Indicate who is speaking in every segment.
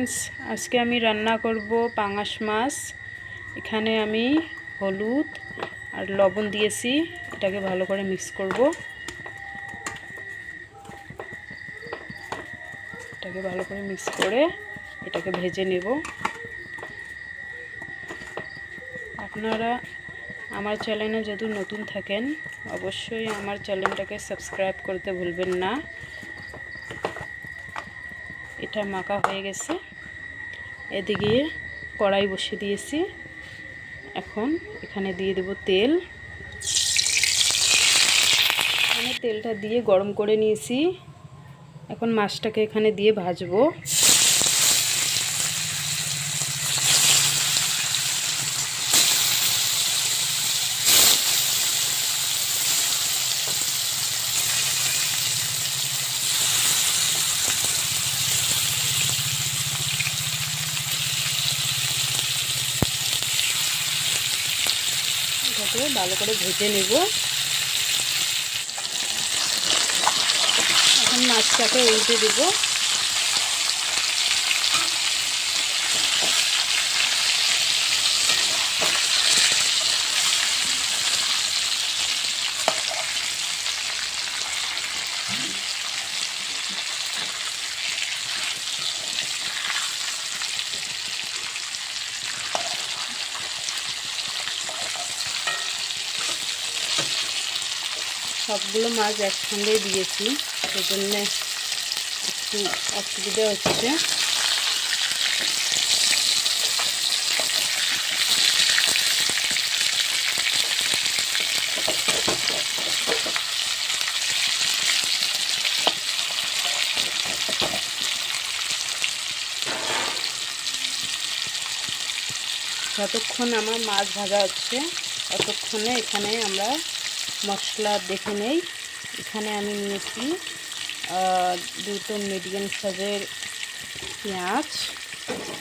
Speaker 1: Friends आज के आमी रान्ना करब पांगाश माछ। एखाने आमी हलुद और लवण दिएছি, এটাকে ভালো করে মিক্স করব। এটাকে ভালো করে মিক্স করে এটাকে ভেজে নেব। আপনারা আমার চ্যানেলে যদি নতুন থাকেন অবশ্যই আমার চ্যানেলটাকে সাবস্ক্রাইব করতে ভুলবেন না। এটা মাখা হয়ে গেছে, এদিকে কড়াই বসিয়ে দিয়েছি। এখন এখানে দিয়ে দেব তেল। এখানে তেলটা দিয়ে গরম করে নিয়েছি। এখন মাছটাকে এখানে দিয়ে ভাজবো। এটাকে ভালো করে ভেজে নেব। এখন মাছটাকে উল্টে দেব। সবগুলো মাছ একসঙ্গে দিয়েছি, সেজন্য একটু অসুবিধা হচ্ছে। যতক্ষণ আমার মাছ ভাজা হচ্ছে ততক্ষণে এখানে আমরা মশলা দেখে নেই। এখানে আমি নিয়েছি দুটো মিডিয়াম সাইজের পেঁয়াজ।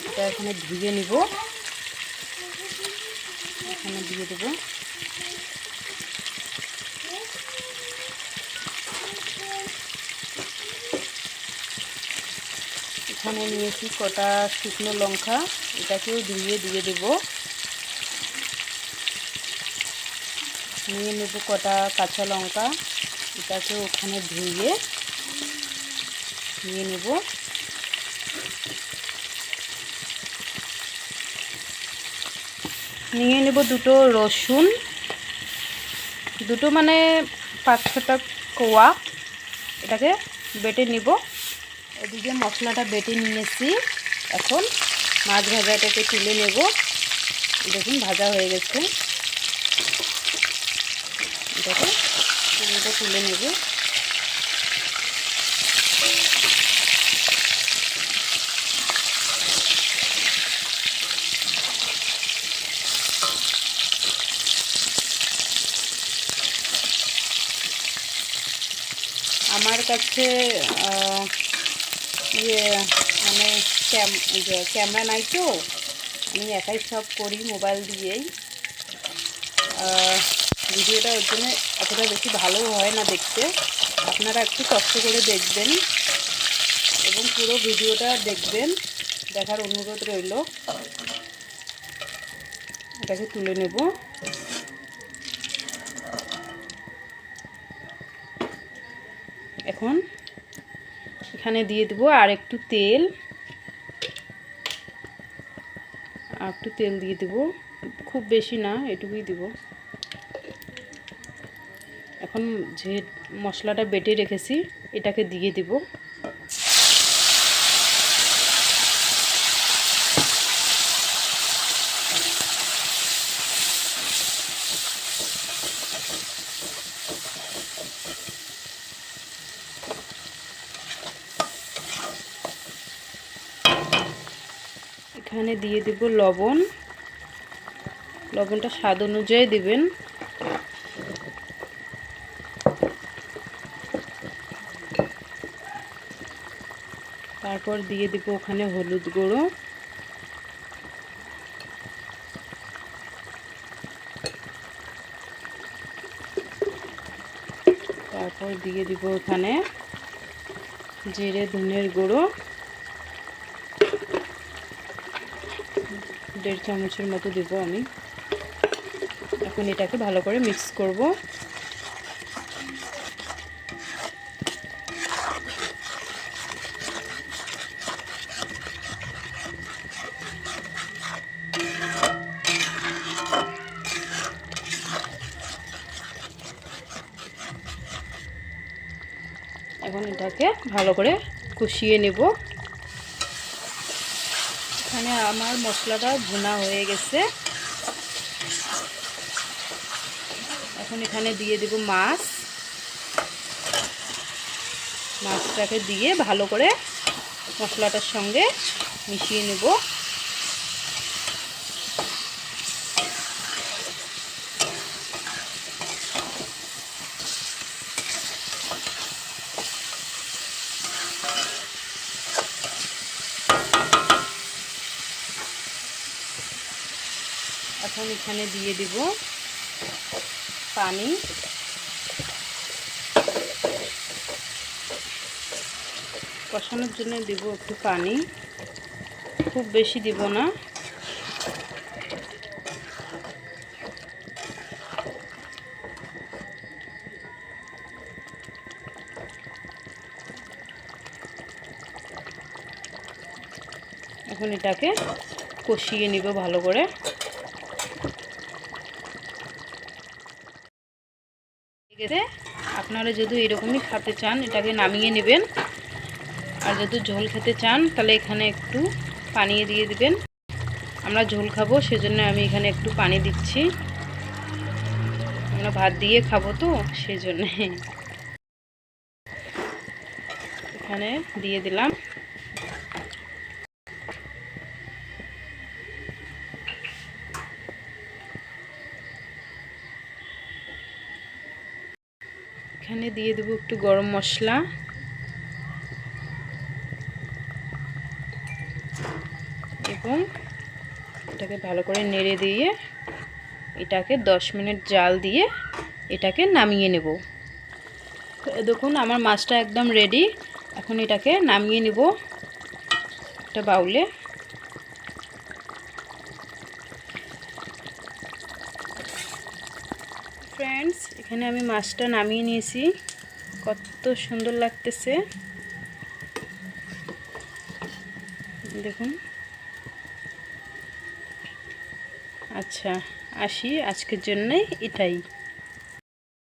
Speaker 1: এটা এখানে ধুয়ে নিব, এখানে দিয়ে দেব। এখানে নিয়েছি কটা শুকনো লঙ্কা, এটাকেও ধুয়ে দিয়ে দেব। নিয়ে নেব কটা কাঁচা লঙ্কা, এটাকে ওখানে ধুয়ে নিয়ে নেব। নিয়ে নেব দুটো রসুন, দুটো মানে 5-6টা কোয়া, এটাকে বেটে নিব। এদিকে মশলাটা বেটে নিয়েছি। এখন মাছ ভাজাটাকে তুলে নেব। দেখুন ভাজা হয়ে গেছে, এটাকে তুলে নেব। আমার কাছে মানে ক্যামেরা নাই, তো আমি একাই সব করি মোবাইল দিয়েই। ভিডিওটা ওর জন্য অতটা বেশি ভালো হয় না দেখতে। আপনারা একটু কষ্ট করে দেখবেন এবং পুরো ভিডিওটা দেখবেন, দেখার অনুরোধ রইল। এটাকে তুলে নেব। এখন এখানে দিয়ে দেবো আর একটু তেল, দিয়ে দেব। খুব বেশি না, এটুকুই দেব। এখন যে মশলাটা বেটে রেখেছি এটাকে দিয়ে দেব। এখানে দিয়ে দেব লবণ। লবণটা স্বাদ অনুযায়ী দিবেন। তারপর দিয়ে দেব ওখানে হলুদ গুঁড়ো। তারপর দিয়ে দিব ওখানে জিরে ধনের গুঁড়ো। 1.5 চামচের মতো দেব আমি। এখন এটাকে ভালো করে মিক্স করব। এখন এটাকে ভালো করে কষিয়ে নেব। এখানে আমার মশলাটা ভুনা হয়ে গেছে। এখন এখানে দিয়ে দেব মাছটাকে দিয়ে ভালো করে মশলাটার সঙ্গে মিশিয়ে নেব। এখন এখানে দিয়ে দিব পানি। কষানোর জন্য দিব একটু পানি, খুব বেশি দিব না। এখন এটাকে কষিয়ে নিব ভালো করে। আপনারা যদি এরকমই খেতে চান এটাকে নামিয়ে নেবেন, আর যদি ঝোল খেতে চান তাহলে এখানে একটু পানি দিয়ে দিবেন। আমরা ঝোল খাবো সেজন্য আমি এখানে একটু পানি দিচ্ছি, আমরা ভাত দিয়ে খাবো তো সেজন্য। এখানে দিয়ে দিলাম। এখানে দিয়ে দেব একটু গরম মশলা এবং এটাকে ভালো করে নেড়ে দিয়ে এটাকে 10 মিনিট জাল দিয়ে এটাকে নামিয়ে নেব। দেখুন আমার মাছটা একদম রেডি। এখন এটাকে নামিয়ে নেব একটা বাউলে। ফ্রেন্ডস, এখানে আমি মাছটা নামিয়ে নিয়েছি, কত সুন্দর লাগতেছে দেখুন। আচ্ছা আসি, আজকের জন্য এটাই।